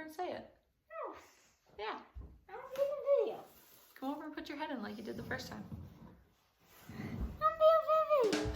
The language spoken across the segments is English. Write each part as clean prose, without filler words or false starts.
and say it. Oh. Yeah. I don't see the video. Come over and put your head in like you did the first time. I'm being baby.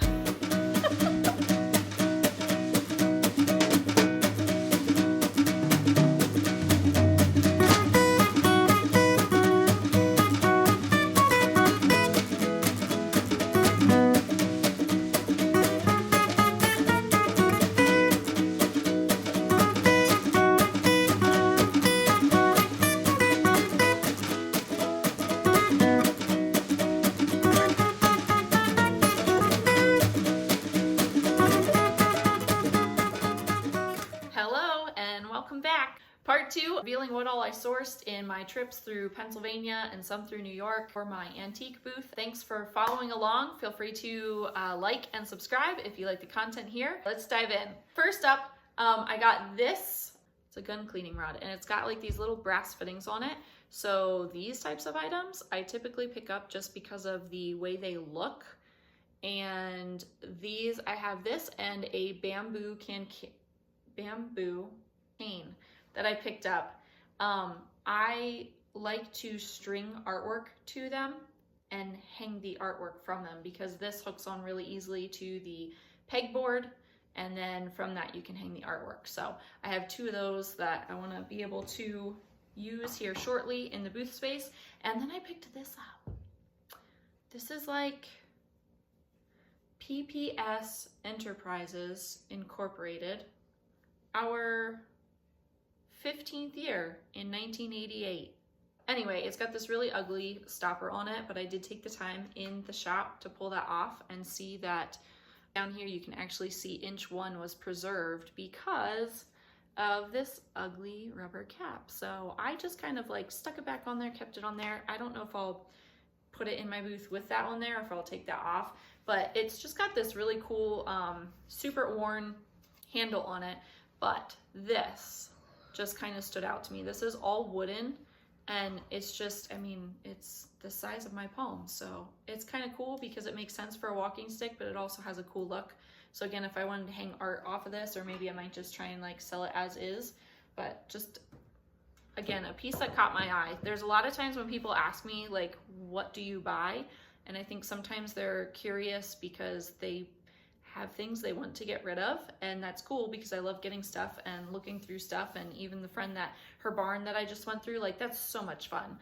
Hello and welcome back. Part 2, revealing what all I sourced in my trips through Pennsylvania and some through New York for my antique booth. Thanks for following along. Feel free to like and subscribe if you like the content here. Let's dive in. First up, I got this. It's a gun cleaning rod and it's got like these little brass fittings on it. So these types of items I typically pick up just because of the way they look. And these, I have this and a bamboo cane that I picked up. I like to string artwork to them and hang the artwork from them because this hooks on really easily to the pegboard, and then from that you can hang the artwork. So I have 2 of those that I want to be able to use here shortly in the booth space. And then I picked this up. This is like PPS Enterprises Incorporated, our 15th year in 1988. Anyway, it's got this really ugly stopper on it, but I did take the time in the shop to pull that off and see that down here you can actually see inch 1 was preserved because of this ugly rubber cap. So I just kind of like stuck it back on there, kept it on there. I don't know if I'll put it in my booth with that on there or if I'll take that off, but it's just got this really cool super worn handle on it. But this just kind of stood out to me. This is all wooden and it's just, I mean, it's the size of my palm. So it's kind of cool because it makes sense for a walking stick, but it also has a cool look. So again, if I wanted to hang art off of this, or maybe I might just try and like sell it as is, but just, again, a piece that caught my eye. There's a lot of times when people ask me like, what do you buy? And I think sometimes they're curious because they have things they want to get rid of, and that's cool because I love getting stuff and looking through stuff. And even the friend that her barn that I just went through, like that's so much fun.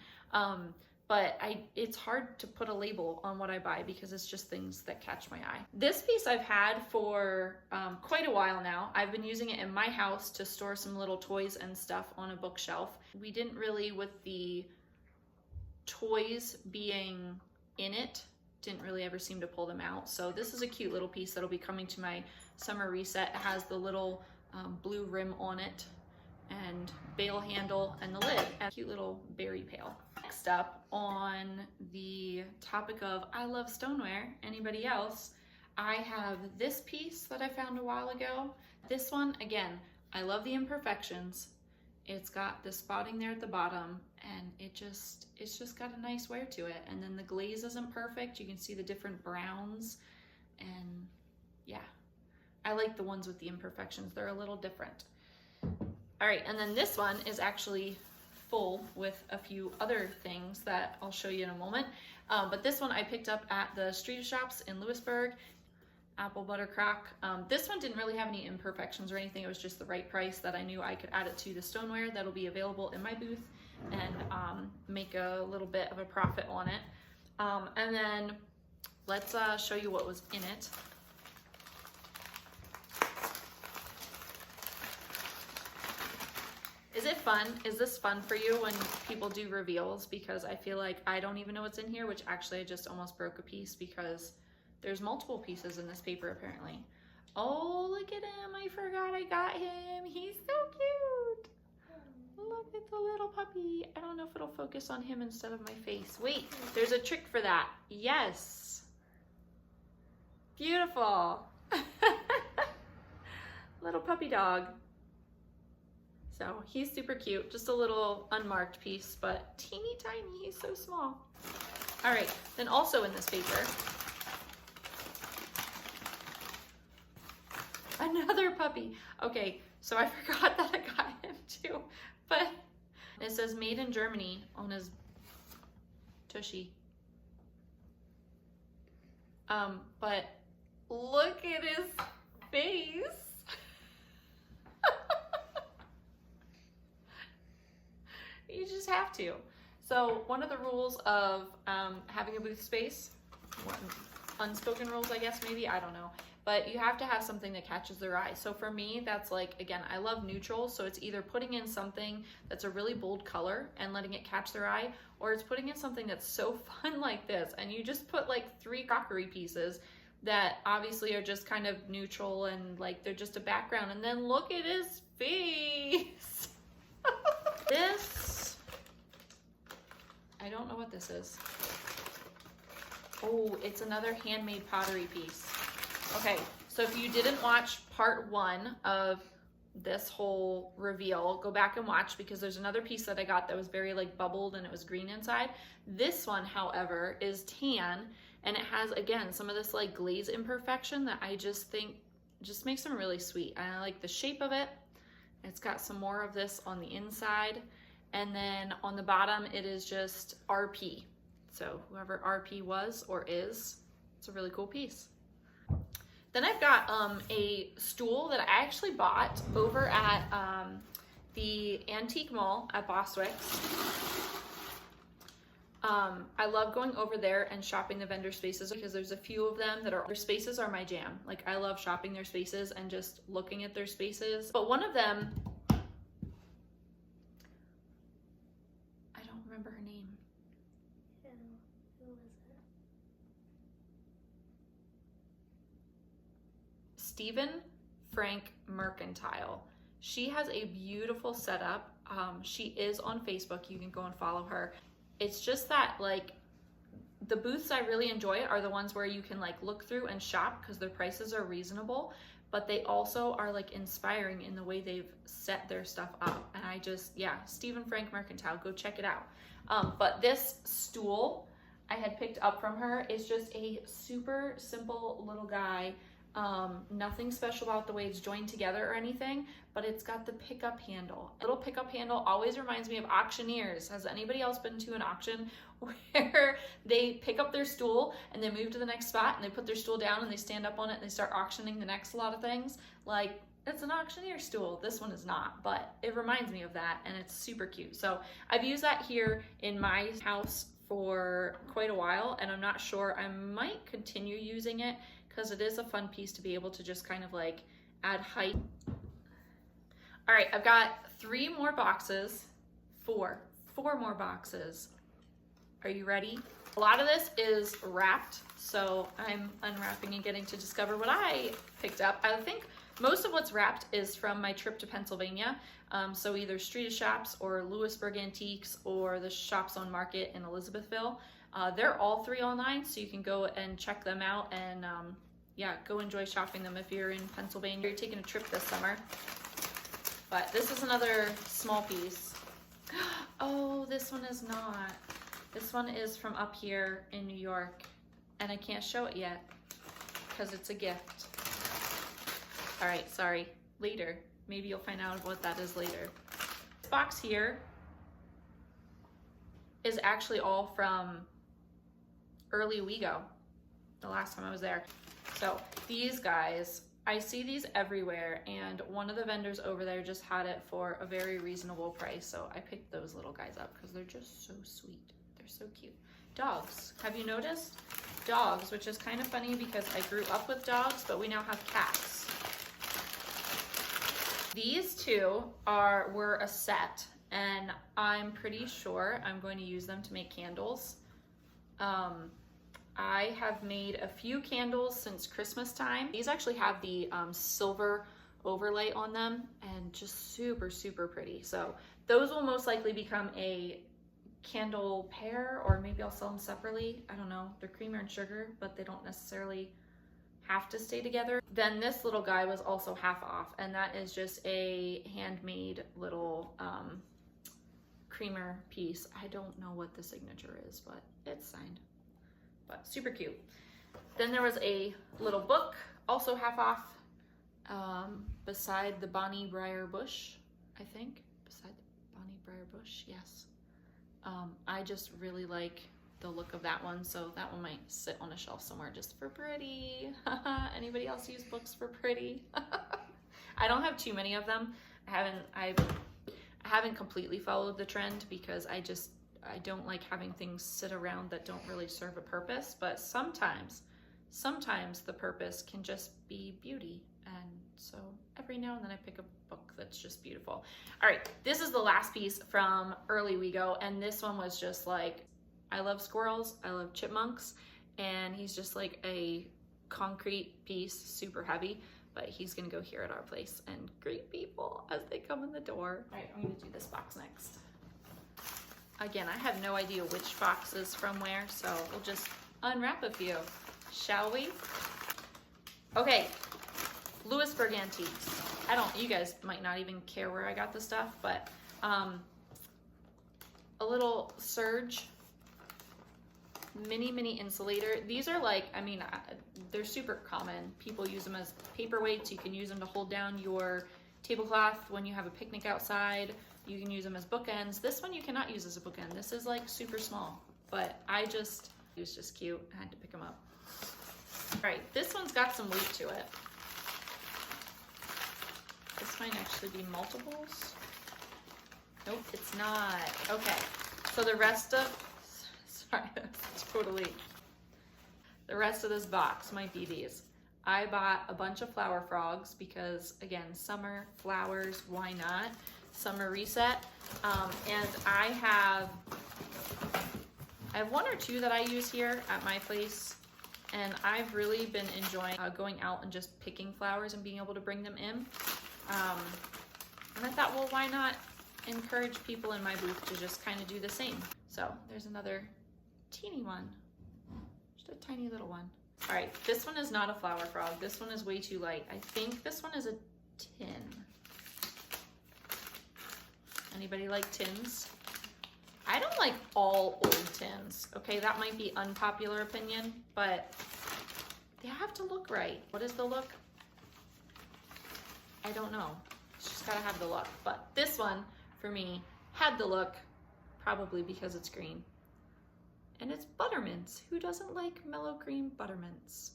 But it's hard to put a label on what I buy because it's just things that catch my eye. This piece I've had for quite a while now. I've been using it in my house to store some little toys and stuff on a bookshelf. We didn't really, with the toys being in it, didn't really ever seem to pull them out. So this is a cute little piece that'll be coming to my summer reset. It has the little blue rim on it and bail handle and the lid and a cute little berry pail. Next up, on the topic of I love stoneware, anybody else, I have this piece that I found a while ago. This one, again, I love the imperfections. It's got the spotting there at the bottom and it's just got a nice wear to it. And then the glaze isn't perfect. You can see the different browns and yeah, I like the ones with the imperfections. They're a little different. All right, and then this one is actually full with a few other things that I'll show you in a moment. But this one I picked up at the Street Shops in Lewisburg. Apple butter crock. This one didn't really have any imperfections or anything. It was just the right price that I knew I could add it to the stoneware that'll be available in my booth and make a little bit of a profit on it. And then let's show you what was in it. Is it fun? Is this fun for you when people do reveals? Because I feel like I don't even know what's in here, which actually I just almost broke a piece because there's multiple pieces in this paper apparently. Oh, look at him. I forgot I got him. He's so cute. Look at the little puppy. I don't know if it'll focus on him instead of my face. Wait, there's a trick for that. Yes. Beautiful. Little puppy dog. So he's super cute. Just a little unmarked piece, but teeny tiny. He's so small. All right, then also in this paper, another puppy. Okay, so I forgot that I got him too. But it says made in Germany on his tushy. But look at his face. You just have to. So one of the rules of having a booth space, unspoken rules, I guess, maybe, I don't know. But you have to have something that catches their eye. So for me, that's like, again, I love neutral. So it's either putting in something that's a really bold color and letting it catch their eye, or it's putting in something that's so fun like this. And you just put like 3 crockery pieces that obviously are just kind of neutral and like they're just a background. And then look at his face. This, I don't know what this is. Oh, it's another handmade pottery piece. Okay, so if you didn't watch part 1 of this whole reveal, go back and watch, because there's another piece that I got that was very like bubbled and it was green inside. This one, however, is tan, and it has, again, some of this like glaze imperfection that I just think just makes them really sweet. And I like the shape of it. It's got some more of this on the inside, and then on the bottom it is just RP. So whoever RP was or is, it's a really cool piece. Then I've got a stool that I actually bought over at the antique mall at Bostwick's. I love going over there and shopping the vendor spaces because there's a few of them that are, their spaces are my jam. Like I love shopping their spaces and just looking at their spaces. But one of them, I don't remember her name. Who was it? Stephen Frank Mercantile. She has a beautiful setup. She is on Facebook. You can go and follow her. It's just that like the booths I really enjoy are the ones where you can like look through and shop because their prices are reasonable, but they also are like inspiring in the way they've set their stuff up. And I just, yeah, Stephen Frank Mercantile, go check it out. But this stool I had picked up from her is just a super simple little guy. Nothing special about the way it's joined together or anything, but it's got the pickup handle. Little pickup handle always reminds me of auctioneers. Has anybody else been to an auction where they pick up their stool and they move to the next spot and they put their stool down and they stand up on it and they start auctioning the next lot of things? Like, it's an auctioneer stool. This one is not, but it reminds me of that, and it's super cute. So I've used that here in my house for quite a while, and I'm not sure, I might continue using it because it is a fun piece to be able to just kind of like add height. All right, I've got 3 more boxes, 4 more boxes. Are you ready? A lot of this is wrapped, so I'm unwrapping and getting to discover what I picked up. I think most of what's wrapped is from my trip to Pennsylvania. So either Street of Shops or Lewisburg Antiques or the Shops on Market in Elizabethville. They're all 3 online, so you can go and check them out and yeah, go enjoy shopping them if you're in Pennsylvania. You're taking a trip this summer. But this is another small piece. Oh, this one is not. This one is from up here in New York, and I can't show it yet because it's a gift. All right, sorry, later. Maybe you'll find out what that is later. This box here is actually all from early Owego, the last time I was there. So these guys, I see these everywhere, and one of the vendors over there just had it for a very reasonable price. So I picked those little guys up because they're just so sweet. They're so cute. Dogs, have you noticed? Dogs, which is kind of funny because I grew up with dogs, but we now have cats. These 2 were a set, and I'm pretty sure I'm going to use them to make candles. I have made a few candles since Christmas time. These actually have the silver overlay on them and just super, super pretty. So those will most likely become a candle pair, or maybe I'll sell them separately. I don't know. They're creamer and sugar, but they don't necessarily have to stay together. Then this little guy was also half off, and that is just a handmade little creamer piece. I don't know what the signature is, but it's signed. But super cute. Then there was a little book, also half off, beside the Bonnie Briar bush, I think. beside the Bonnie Briar Bush, yes. I just really like the look of that one, so that one might sit on a shelf somewhere just for pretty. Anybody else use books for pretty? I don't have too many of them. I haven't completely followed the trend because I don't like having things sit around that don't really serve a purpose, but sometimes the purpose can just be beauty. And so every now and then I pick a book that's just beautiful. All right, this is the last piece from early Owego, and this one was just like, I love squirrels, I love chipmunks, and he's just like a concrete piece, super heavy, but he's gonna go here at our place and greet people as they come in the door. All right, I'm gonna do this box next. Again, I have no idea which box is from where, so we'll just unwrap a few, shall we? Okay, Lewisburg Antiques. You guys might not even care where I got the stuff, but a little Surge mini insulator. These are like, I mean, they're super common. People use them as paperweights. You can use them to hold down your tablecloth when you have a picnic outside. You can use them as bookends. This one you cannot use as a bookend. This is like super small, but it was just cute. I had to pick them up. All right, this one's got some weight to it. This might actually be multiples. Nope, it's not. Okay, so the rest of, sorry, that's totally, the rest of this box might be these. I bought a bunch of flower frogs because, again, summer flowers, why not? Summer reset. And I have one or two that I use here at my place, and I've really been enjoying going out and just picking flowers and being able to bring them in. And I thought, well, why not encourage people in my booth to just kind of do the same? So there's another teeny one, just a tiny little one. All right, this one is not a flower frog. This one is way too light. I think this one is a tin. Anybody like tins? I don't like all old tins. Okay, that might be unpopular opinion, but they have to look right. What is the look? I don't know. It's just gotta have the look. But this one, for me, had the look, probably because it's green. And it's buttermints. Who doesn't like mellow green buttermints?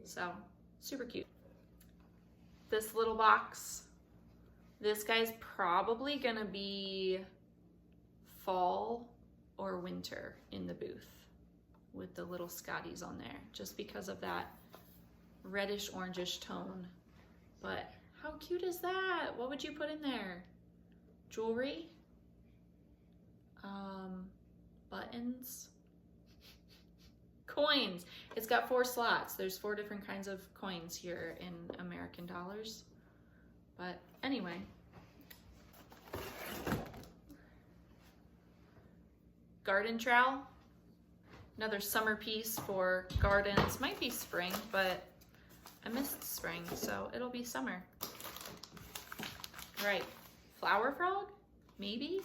So, super cute. This little box, this guy's probably gonna be fall or winter in the booth with the little Scotties on there, just because of that reddish orangish tone. But how cute is that? What would you put in there? Jewelry? Buttons? Coins. It's got 4 slots. There's 4 different kinds of coins here in American dollars. But anyway. Garden trowel. Another summer piece for gardens. Might be spring, but I missed spring, so it'll be summer. All right, flower frog? Maybe?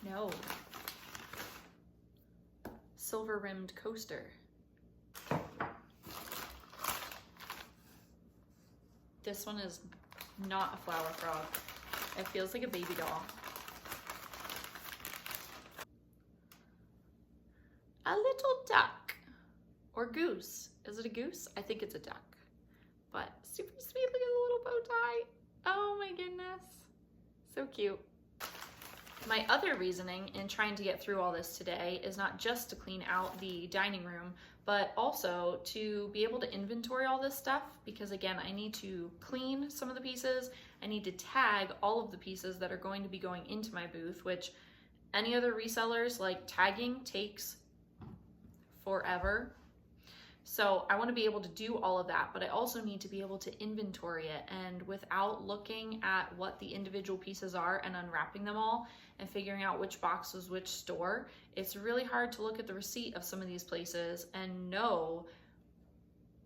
No. Silver rimmed coaster. This one is not a flower frog. It feels like a baby doll. A little duck or goose. Is it a goose? I think it's a duck, but super sweet. Look at the little bow tie. Oh my goodness. So cute. My other reasoning in trying to get through all this today is not just to clean out the dining room, but also to be able to inventory all this stuff, because again, I need to clean some of the pieces. I need to tag all of the pieces that are going to be going into my booth, which any other resellers, like tagging takes forever. So I want to be able to do all of that, but I also need to be able to inventory it. And without looking at what the individual pieces are and unwrapping them all and figuring out which box was which store, it's really hard to look at the receipt of some of these places and know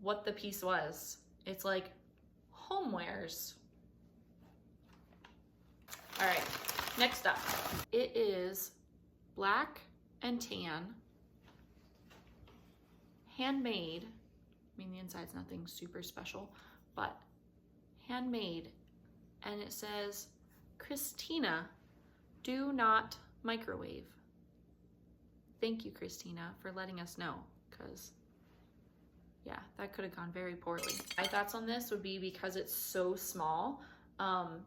what the piece was. It's like homewares. All right, next up, it is black and tan, handmade. I mean, the inside's nothing super special, but handmade and it says, Christina, do not microwave. Thank you, Christina, for letting us know, because yeah, that could have gone very poorly. My thoughts on this would be, because it's so small,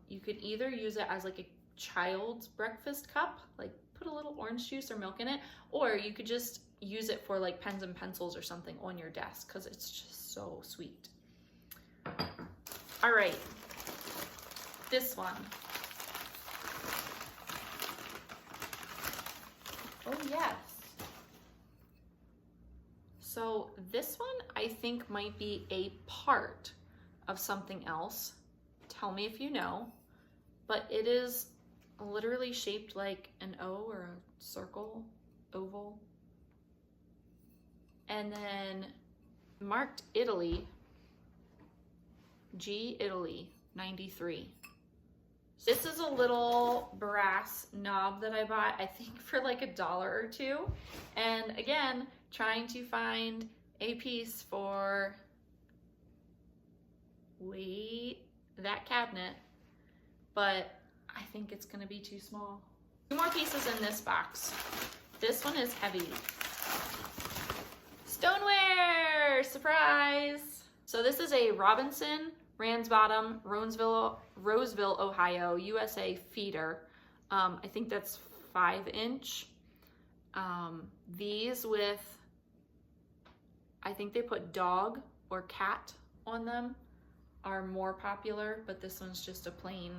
you could either use it as like a child's breakfast cup, like put a little orange juice or milk in it, or you could just use it for like pens and pencils or something on your desk, because it's just so sweet. All right, this one. Oh yes. So this one I think might be a part of something else. Tell me if you know, but it is literally shaped like an O or a circle, oval. And then marked Italy, G Italy 93. This is a little brass knob that I bought, I think for like $1 or $2. And again, trying to find a piece for, wait, that cabinet, but I think it's gonna be too small. 2 more pieces in this box. This one is heavy. Stoneware, surprise! So this is a Robinson Ransbottom Roseville, Ohio, USA feeder. I think that's 5-inch. These with, I think they put dog or cat on them, are more popular, but this one's just a plain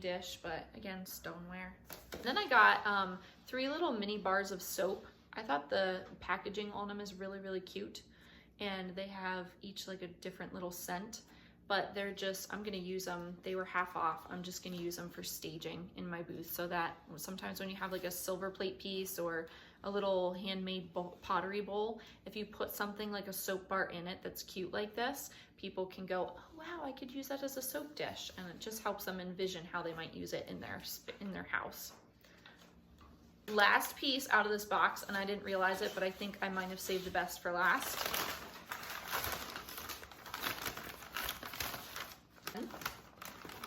dish, but again, stoneware. Then I got 3 little mini bars of soap. I thought the packaging on them is really, really cute, and they have each like a different little scent, but they're just, I'm gonna use them, they were half off. I'm just gonna use them for staging in my booth, so that sometimes when you have like a silver plate piece or a little handmade pottery bowl, if you put something like a soap bar in it that's cute like this, people can go, oh wow, I could use that as a soap dish, and it just helps them envision how they might use it in their house. Last piece out of this box, and I didn't realize it, but I think I might have saved the best for last.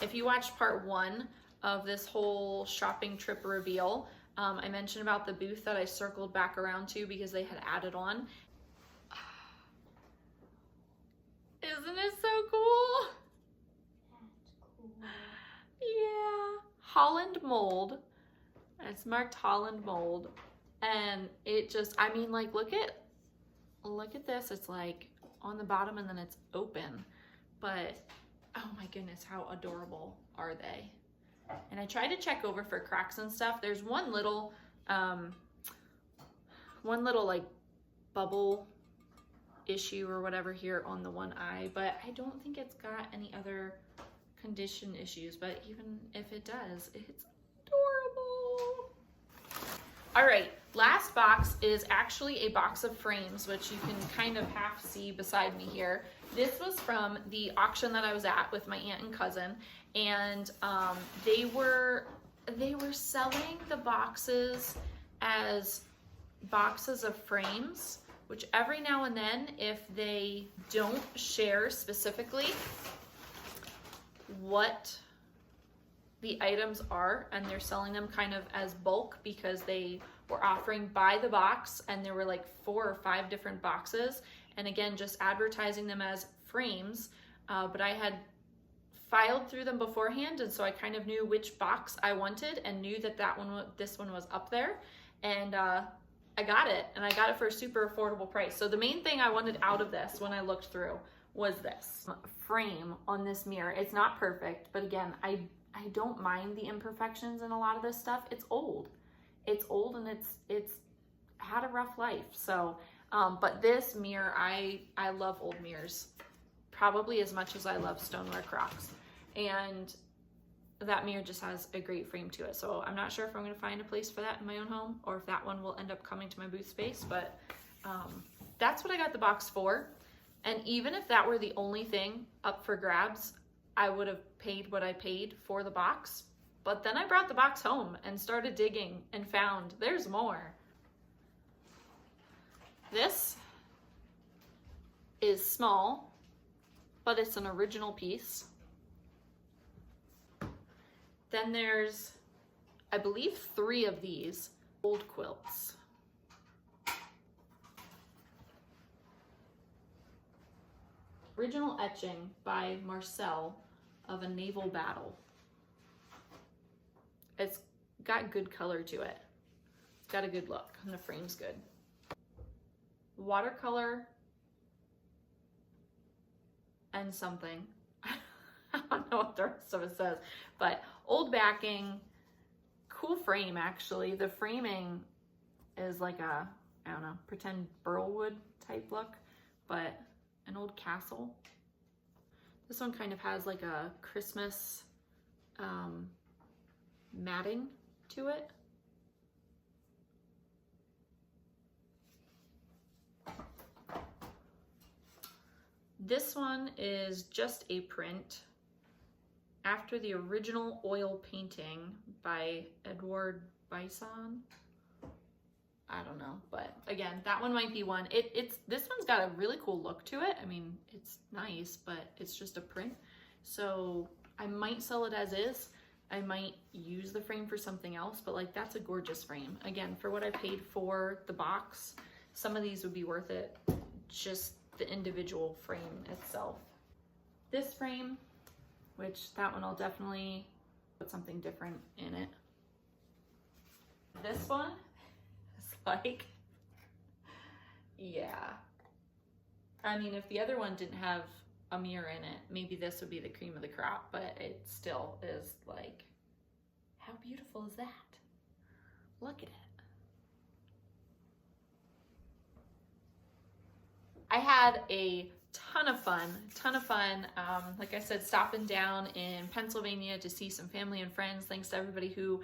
If you watched part 1 of this whole shopping trip reveal, I mentioned about the booth that I circled back around to because they had added on. Isn't it so cool? That's cool. Yeah. Holland mold. It's marked Holland mold. And it just, I mean, like, look at this. It's like on the bottom and then it's open. But oh my goodness, how adorable are they? And I try to check over for cracks and stuff. There's one little like bubble issue or whatever here on the one eye, but I don't think it's got any other condition issues, but even if it does, it's adorable. All right, last box is actually a box of frames, which you can kind of half see beside me here. This was from the auction that I was at with my aunt and cousin, and they were selling the boxes as boxes of frames, which every now and then, if they don't share specifically what the items are, and they're selling them kind of as bulk because they were offering by the box, and there were like 4 or 5 different boxes, and again, just advertising them as frames, but I had filed through them beforehand, and so I kind of knew which box I wanted and knew that this one was up there, and I got it, and I got it for a super affordable price. So the main thing I wanted out of this when I looked through was this frame on this mirror. It's not perfect, but again, I don't mind the imperfections in a lot of this stuff. It's old and it's had a rough life. So, but this mirror, I love old mirrors probably as much as I love stoneware crocks. And that mirror just has a great frame to it. So I'm not sure if I'm gonna find a place for that in my own home or if that one will end up coming to my booth space, but that's what I got the box for. And even if that were the only thing up for grabs, I would have paid what I paid for the box. But then I brought the box home and started digging and found there's more. This is small, but it's an original piece. Then there's, I believe, 3 of these old quilts. Original etching by Marcel of a naval battle. It's got good color to it. It's got a good look, and the frame's good. Watercolor and something. I don't know what the rest of it says, but old backing, cool frame actually. The framing is like a, I don't know, pretend burlwood type look, but an old castle. This one kind of has like a Christmas matting to it. This one is just a print after the original oil painting by Edward Bison. I don't know, but again, that one might be one. This one's got a really cool look to it. I mean, it's nice, but it's just a print. So I might sell it as is. I might use the frame for something else, but like that's a gorgeous frame. Again, for what I paid for the box, some of these would be worth it. Just the individual frame itself. This frame, which that one I'll definitely put something different in it. This one is like, yeah. I mean, if the other one didn't have a mirror in it, maybe this would be the cream of the crop, but it still is like, how beautiful is that? Look at it. I had a ton of fun. Like I said, stopping down in Pennsylvania to see some family and friends. Thanks to everybody who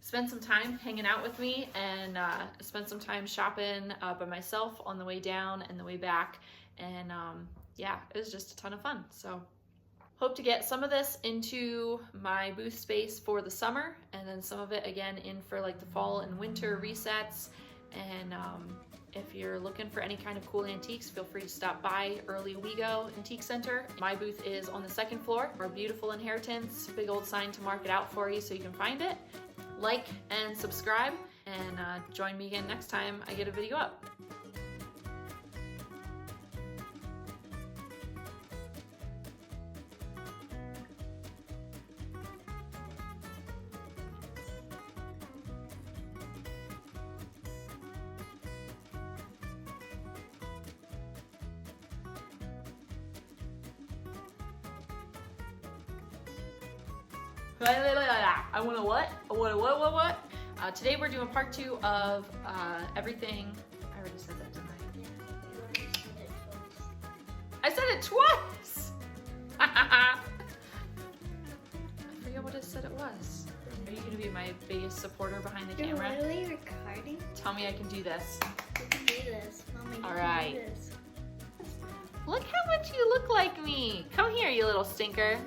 spent some time hanging out with me and spent some time shopping by myself on the way down and the way back. And yeah, it was just a ton of fun. So hope to get some of this into my booth space for the summer, and then some of it again in for like the fall and winter resets. And if you're looking for any kind of cool antiques, feel free to stop by early Owego Antique Center. My booth is on the 2nd floor. Our beautiful inheritance, big old sign to mark it out for you so you can find it. Like and subscribe, and join me again next time I get a video up. I want to what? I want to what? Today we're doing part 2 of everything. I already said that, didn't I? I said it twice! I forget what I said it was. Are you going to be my biggest supporter behind the camera? You're literally recording? Tell me I can do this. You can do this. Mommy, all right. do this. Look how much you look like me. Come here, you little stinker.